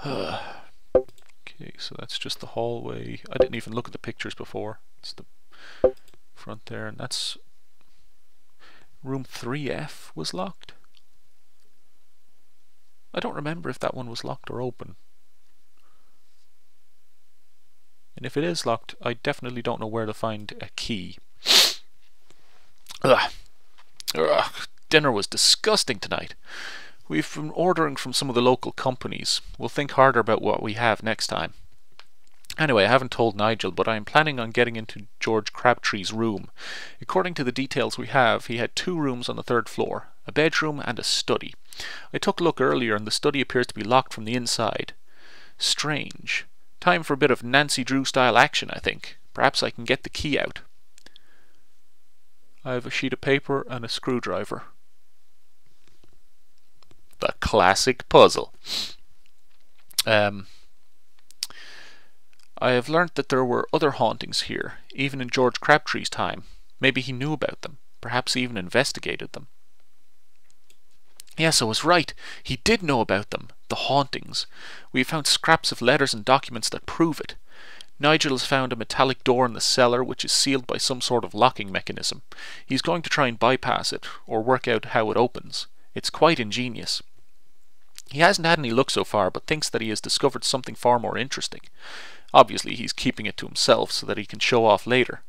Okay, so that's just the hallway. I didn't even look at the pictures before. It's the front there, and that's room 3F was locked. I don't remember if that one was locked or open. And if it is locked, I definitely don't know where to find a key. Ugh. Ugh. Dinner was disgusting tonight. We've been ordering from some of the local companies. We'll think harder about what we have next time. Anyway, I haven't told Nigel, but I am planning on getting into George Crabtree's room. According to the details we have, he had 2 rooms on the 3rd floor, a bedroom and a study. I took a look earlier and the study appears to be locked from the inside. Strange. Time for a bit of Nancy Drew style action, I think. Perhaps I can get the key out. I have a sheet of paper and a screwdriver. The classic puzzle. I have learnt that there were other hauntings here, even in George Crabtree's time. Maybe he knew about them, perhaps even investigated them. Yes, I was right. He did know about them, the hauntings. We have found scraps of letters and documents that prove it. Nigel has found a metallic door in the cellar which is sealed by some sort of locking mechanism. He's going to try and bypass it, or work out how it opens. It's quite ingenious. He hasn't had any luck so far, but thinks that he has discovered something far more interesting. Obviously he's keeping it to himself so that he can show off later.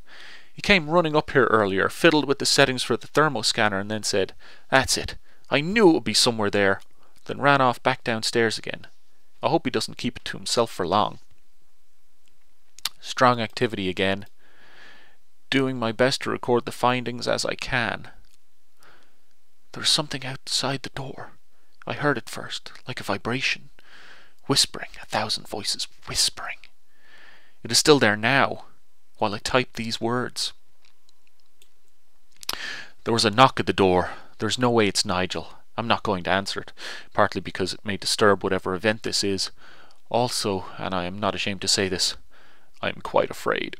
He came running up here earlier, fiddled with the settings for the thermoscanner and then said, "That's it. I knew it would be somewhere there," then ran off back downstairs again. I hope he doesn't keep it to himself for long. Strong activity again. Doing my best to record the findings as I can. There's something outside the door. I heard it first, like a vibration. Whispering, 1,000 voices whispering. It is still there now, while I type these words. There was a knock at the door. There's no way it's Nigel. I'm not going to answer it, partly because it may disturb whatever event this is. Also, and I am not ashamed to say this, I am quite afraid.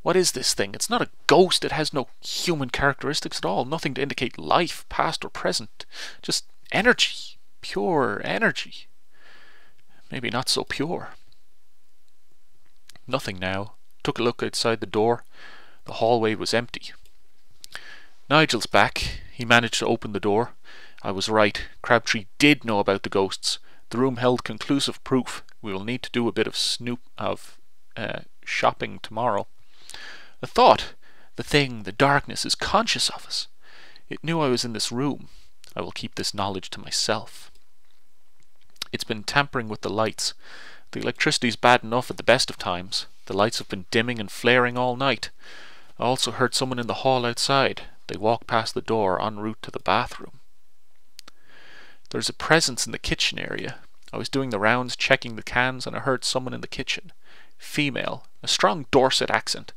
What is this thing? It's not a ghost. It has no human characteristics at all. Nothing to indicate life, past or present. Just energy. Pure energy. Maybe not so pure. Nothing now. Took a look outside the door. The hallway was empty. Nigel's back. He managed to open the door. I was right. Crabtree did know about the ghosts. The room held conclusive proof. We will need to do a bit of shopping tomorrow. A thought. The thing, the darkness, is conscious of us. It knew I was in this room. I will keep this knowledge to myself. It's been tampering with the lights. The electricity's bad enough at the best of times. The lights have been dimming and flaring all night. I also heard someone in the hall outside. They walked past the door en route to the bathroom. There's a presence in the kitchen area. I was doing the rounds checking the cans and I heard someone in the kitchen. Female, a strong Dorset accent.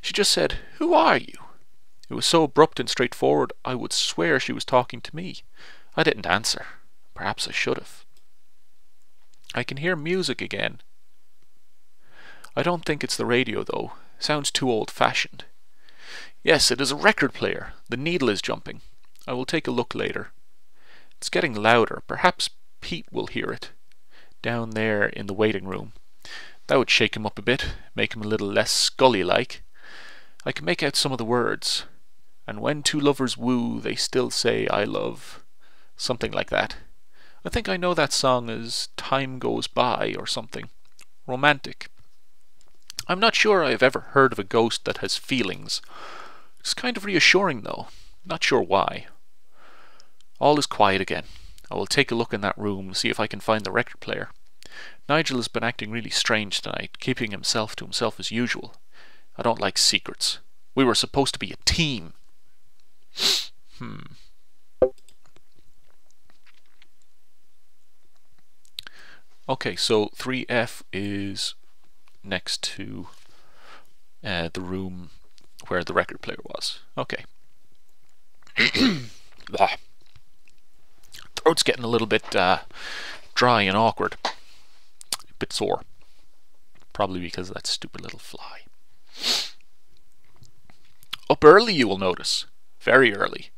She just said, "Who are you?" It was so abrupt and straightforward I would swear she was talking to me. I didn't answer. Perhaps I should have. I can hear music again. I don't think it's the radio though. Sounds too old-fashioned. Yes, it is a record player. The needle is jumping. I will take a look later. It's getting louder. Perhaps Pete will hear it. Down there in the waiting room. That would shake him up a bit, make him a little less Scully-like. I can make out some of the words. And when two lovers woo, they still say, "I love." Something like that. I think I know that song as "Time Goes By" or something. Romantic. I'm not sure I have ever heard of a ghost that has feelings. It's kind of reassuring though. Not sure why. All is quiet again. I will take a look in that room, see if I can find the record player. Nigel has been acting really strange tonight, keeping himself to himself as usual. I don't like secrets. We were supposed to be a team. Okay, so 3F is next to the room where the record player was. Okay. Throat's getting a little bit dry and awkward. A bit sore. Probably because of that stupid little fly. Up early, you will notice. Very early.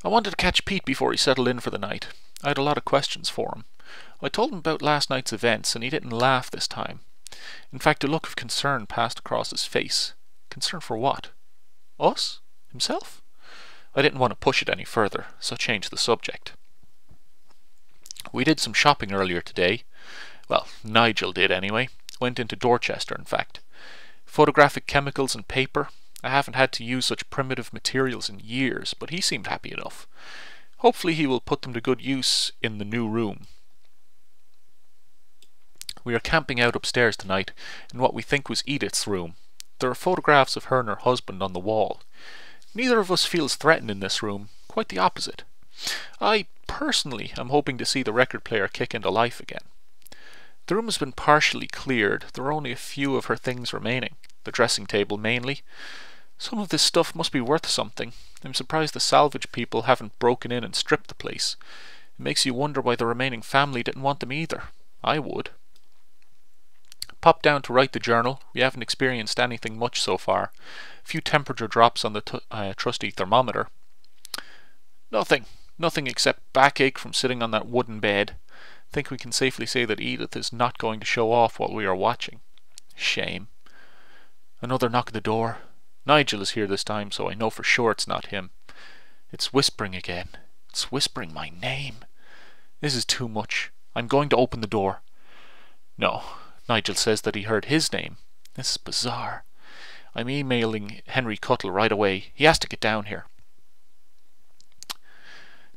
I wanted to catch Pete before he settled in for the night. I had a lot of questions for him. I told him about last night's events, and he didn't laugh this time. In fact, a look of concern passed across his face. Concern for what? Us? Himself? I didn't want to push it any further, so changed the subject. We did some shopping earlier today. Well, Nigel did anyway. Went into Dorchester, in fact. Photographic chemicals and paper. I haven't had to use such primitive materials in years, but he seemed happy enough. Hopefully he will put them to good use in the new room. We are camping out upstairs tonight in what we think was Edith's room. There are photographs of her and her husband on the wall. Neither of us feels threatened in this room, quite the opposite. I, personally, am hoping to see the record player kick into life again. The room has been partially cleared. There are only a few of her things remaining, the dressing table mainly. Some of this stuff must be worth something. I'm surprised the salvage people haven't broken in and stripped the place. It makes you wonder why the remaining family didn't want them either. I would. Popped down to write the journal. We haven't experienced anything much so far. A few temperature drops on the trusty thermometer. Nothing except backache from sitting on that wooden bed. Think we can safely say that Edith is not going to show off while we are watching. Shame. Another knock at the door. Nigel is here this time, so I know for sure it's not him. It's whispering again. It's whispering my name. This is too much. I'm going to open the door. No, Nigel says that he heard his name. This is bizarre. I'm emailing Henry Cuttle right away. He has to get down here.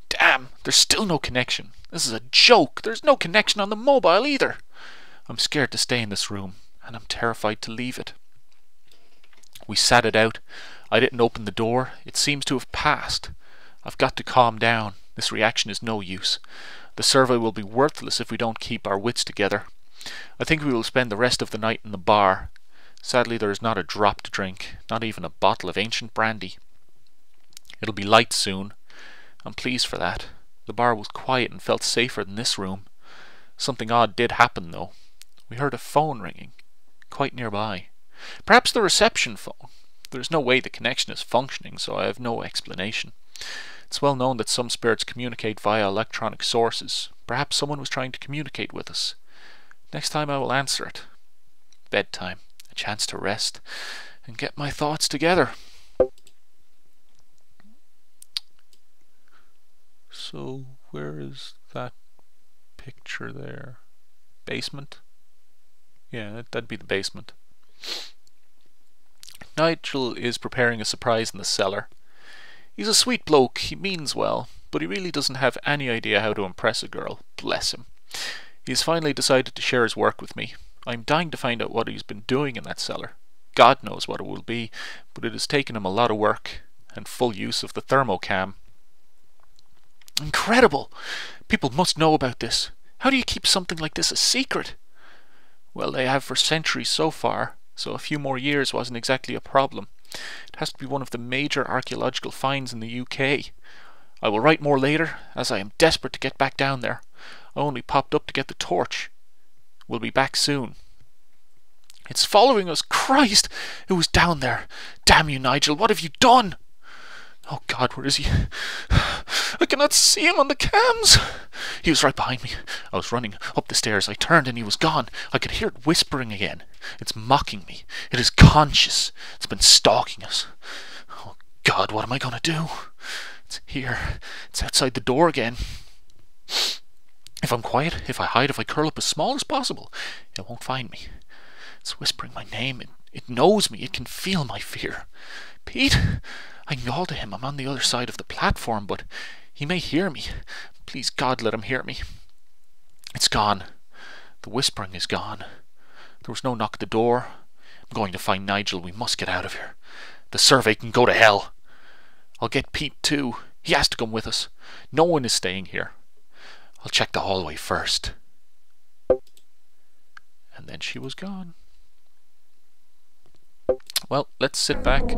Damn, there's still no connection. This is a joke. There's no connection on the mobile either. I'm scared to stay in this room, and I'm terrified to leave it. We sat it out. I didn't open the door. It seems to have passed. I've got to calm down. This reaction is no use. The survey will be worthless if we don't keep our wits together. I think we will spend the rest of the night in the bar. Sadly, there is not a drop to drink, not even a bottle of ancient brandy. It'll be light soon. I'm pleased for that. The bar was quiet and felt safer than this room. Something odd did happen, though. We heard a phone ringing, quite nearby. Perhaps the reception phone. There's no way the connection is functioning, so I have no explanation. It's well known that some spirits communicate via electronic sources. Perhaps someone was trying to communicate with us. Next time I will answer it. Bedtime. A chance to rest and get my thoughts together. So, where is that picture there? Basement? Yeah, that'd be the basement. Nigel is preparing a surprise in the cellar. He's a sweet bloke, he means well, but he really doesn't have any idea how to impress a girl. Bless him. He has finally decided to share his work with me. I'm dying to find out what he's been doing in that cellar. God knows what it will be, but it has taken him a lot of work, and full use of the thermocam. Incredible! People must know about this. How do you keep something like this a secret? Well, they have for centuries so far, so a few more years wasn't exactly a problem. It has to be one of the major archaeological finds in the UK. I will write more later, as I am desperate to get back down there. I only popped up to get the torch. We'll be back soon. It's following us! Christ! It was down there! Damn you, Nigel, what have you done? Oh God, where is he? I cannot see him on the cams! He was right behind me. I was running up the stairs. I turned and he was gone. I could hear it whispering again. It's mocking me. It is conscious. It's been stalking us. Oh God, what am I going to do? It's here. It's outside the door again. If I'm quiet, if I hide, if I curl up as small as possible, it won't find me. It's whispering my name. It knows me. It can feel my fear. Pete? I can call to him. I'm on the other side of the platform, but he may hear me. Please, God, let him hear me. It's gone. The whispering is gone. There was no knock at the door. I'm going to find Nigel. We must get out of here. The survey can go to hell. I'll get Pete too. He has to come with us. No one is staying here. I'll check the hallway first. And then she was gone. Well, let's sit back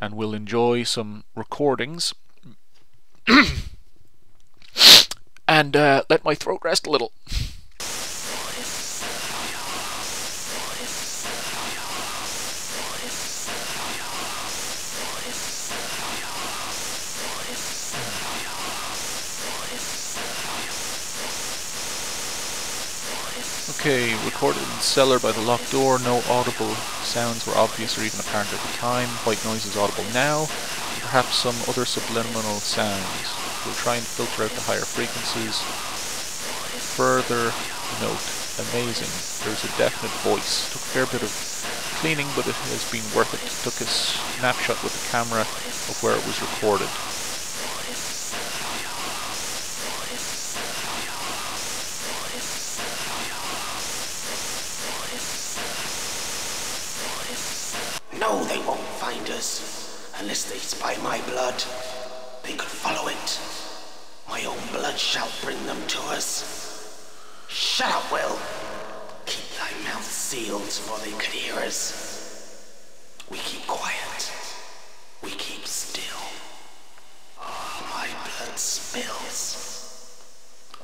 and we'll enjoy some recordings and let my throat rest a little. Okay, recorded in the cellar by the locked door. No audible sounds were obvious or even apparent at the time. White noise is audible now. And perhaps some other subliminal sounds. We'll try and filter out the higher frequencies. Further note, amazing. There's a definite voice. Took a fair bit of cleaning, but it has been worth it. Took a snapshot with the camera of where it was recorded. No, they won't find us, unless they spy my blood. They could follow it. My own blood shall bring them to us. Shut up, Will. Keep thy mouth sealed for they could hear us. We keep quiet. We keep still. Oh, my blood spills.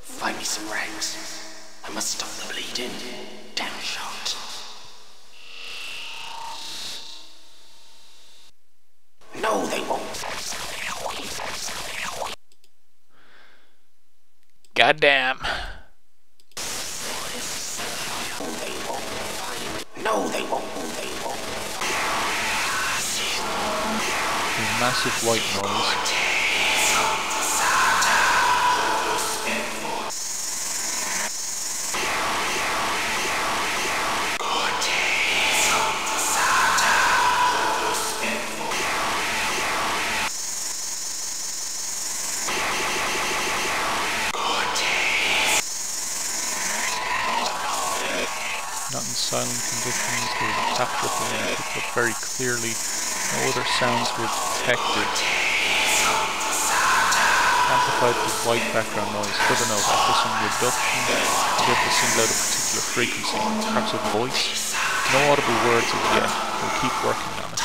Find me some rags. I must stop the bleeding. Damn shot. No, they won't. Goddamn. No, they won't. They won't. There's massive white noise. Not in silent conditions, there was a tap trickle and it picked up very clearly. No other sounds were detected. Amplified with white background noise. Further note, after some reduction, we have to single out a particular frequency, perhaps a voice. No audible words as yet. We'll keep working on it.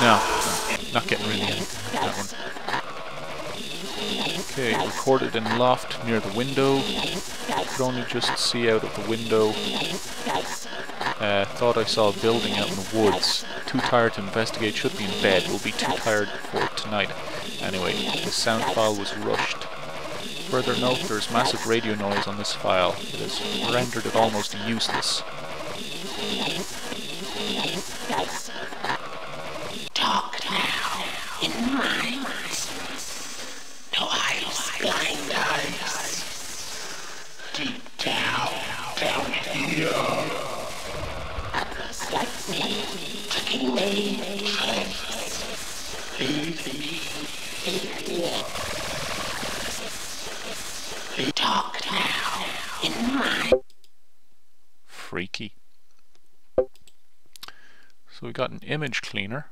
No, not getting really into that one. Okay, recorded in loft near the window. Could only just see out of the window. Thought I saw a building out in the woods. Too tired to investigate, should be in bed. Will be too tired for tonight. Anyway, the sound file was rushed. Further note, there's massive radio noise on this file. It has rendered it almost useless. Talk now, in mind. No eyes, blind eyes. Deep down here. Like me, taking me. Talk now, in mind. Freaky. So we got an image cleaner.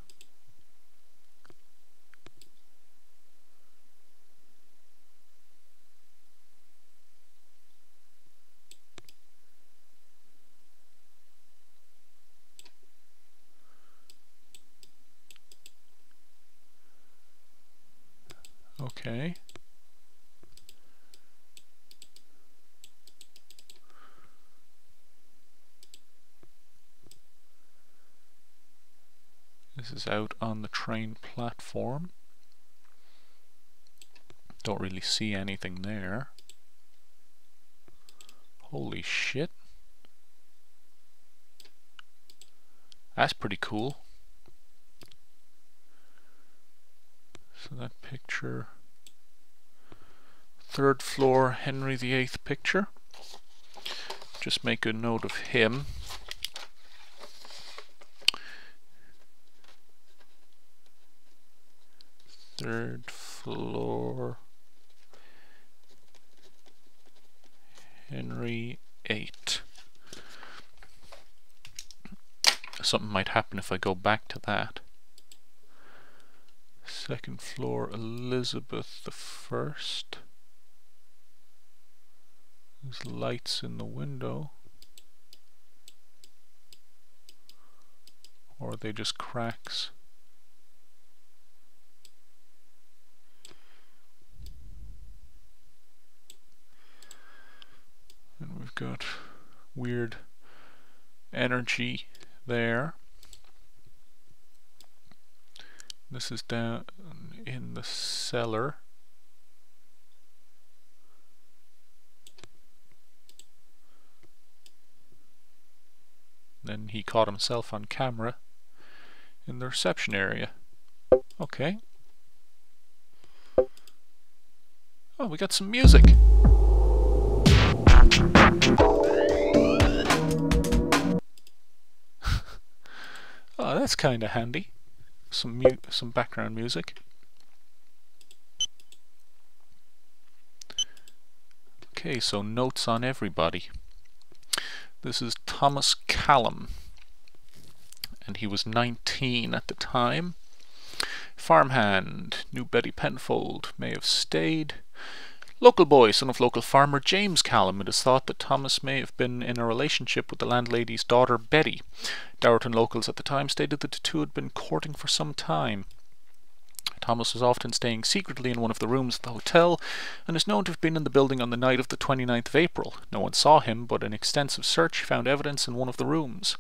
Okay. This is out on the train platform. Don't really see anything there. Holy shit. That's pretty cool. So that picture, 3rd floor Henry VIII picture. Just make a note of him. Third floor Henry VIII. Something might happen if I go back to that. 2nd floor Elizabeth I. There's lights in the window. Or are they just cracks? And we've got weird energy there. This is down in the cellar. Then he caught himself on camera in the reception area. Okay. Oh, we got some music. Oh, that's kind of handy. Some background music. Okay, so notes on everybody. This is Thomas Callum, and he was 19 at the time. Farmhand, knew Betty Penfold, may have stayed. Local boy, son of local farmer James Callum. It is thought that Thomas may have been in a relationship with the landlady's daughter Betty. Dowerton locals at the time stated that the two had been courting for some time. Thomas was often staying secretly in one of the rooms of the hotel, and is known to have been in the building on the night of the 29th of April. No one saw him, but an extensive search found evidence in one of the rooms.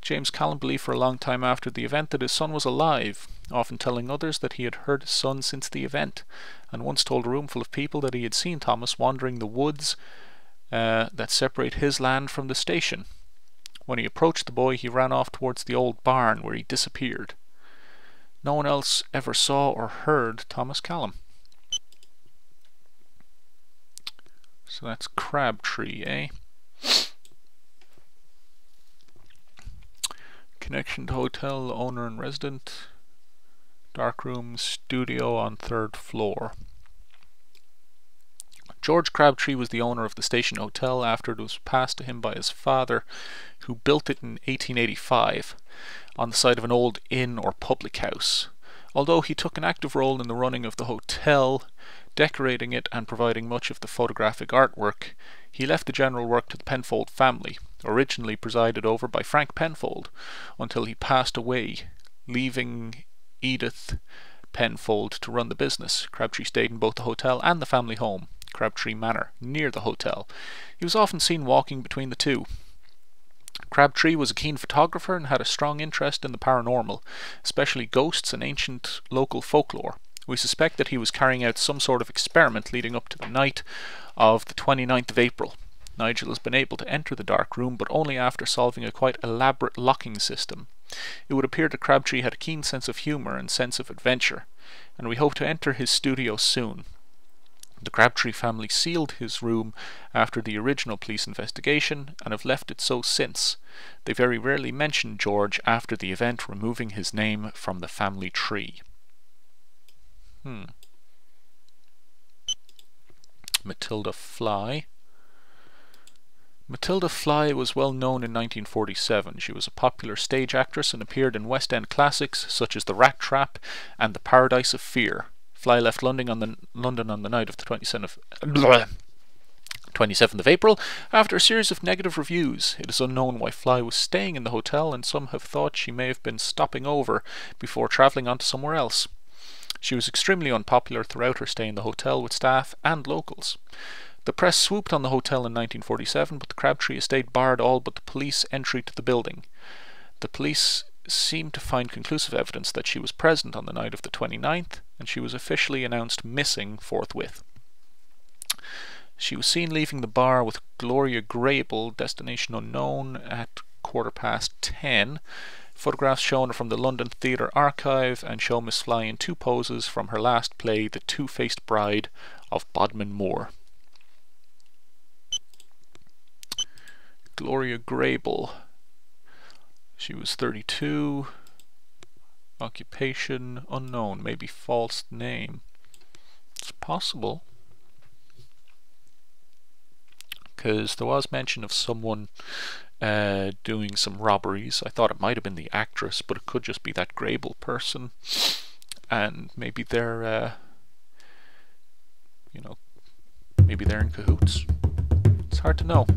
James Callum believed for a long time after the event that his son was alive, often telling others that he had heard his son since the event, and once told a room full of people that he had seen Thomas wandering the woods that separate his land from the station. When he approached the boy, he ran off towards the old barn, where he disappeared. No one else ever saw or heard Thomas Callum. So that's Crabtree, eh? Connection to hotel, owner and resident. Dark room, studio on 3rd floor. George Crabtree was the owner of the Station Hotel after it was passed to him by his father, who built it in 1885 on the site of an old inn or public house. Although he took an active role in the running of the hotel, decorating it and providing much of the photographic artwork, he left the general work to the Penfold family, originally presided over by Frank Penfold, until he passed away, leaving Edith Penfold to run the business. Crabtree stayed in both the hotel and the family home, Crabtree Manor, near the hotel. He was often seen walking between the two. Crabtree was a keen photographer and had a strong interest in the paranormal, especially ghosts and ancient local folklore. We suspect that he was carrying out some sort of experiment leading up to the night of the 29th of April. Nigel has been able to enter the dark room, but only after solving a quite elaborate locking system. It would appear that Crabtree had a keen sense of humour and sense of adventure, and we hope to enter his studio soon. The Crabtree family sealed his room after the original police investigation and have left it so since. They very rarely mention George after the event, removing his name from the family tree. Matilda Fly. Matilda Fly was well known in 1947. She was a popular stage actress and appeared in West End classics such as The Rat Trap and The Paradise of Fear. Fly left London on the night of the 27th of April after a series of negative reviews. It is unknown why Fly was staying in the hotel, and some have thought she may have been stopping over before travelling on to somewhere else. She was extremely unpopular throughout her stay in the hotel with staff and locals. The press swooped on the hotel in 1947, but the Crabtree estate barred all but the police entry to the building. The police seemed to find conclusive evidence that she was present on the night of the 29th, and she was officially announced missing forthwith. She was seen leaving the bar with Gloria Grable, destination unknown, at 10:15. Photographs shown from the London Theatre Archive and show Miss Fly in two poses from her last play, The Two-Faced Bride of Bodmin Moor. Gloria Grable. She was 32. Occupation unknown, maybe false name. It's possible, because there was mention of someone doing some robberies. I thought it might have been the actress, but it could just be that Grable person, and maybe they're maybe they're in cahoots. It's hard to know.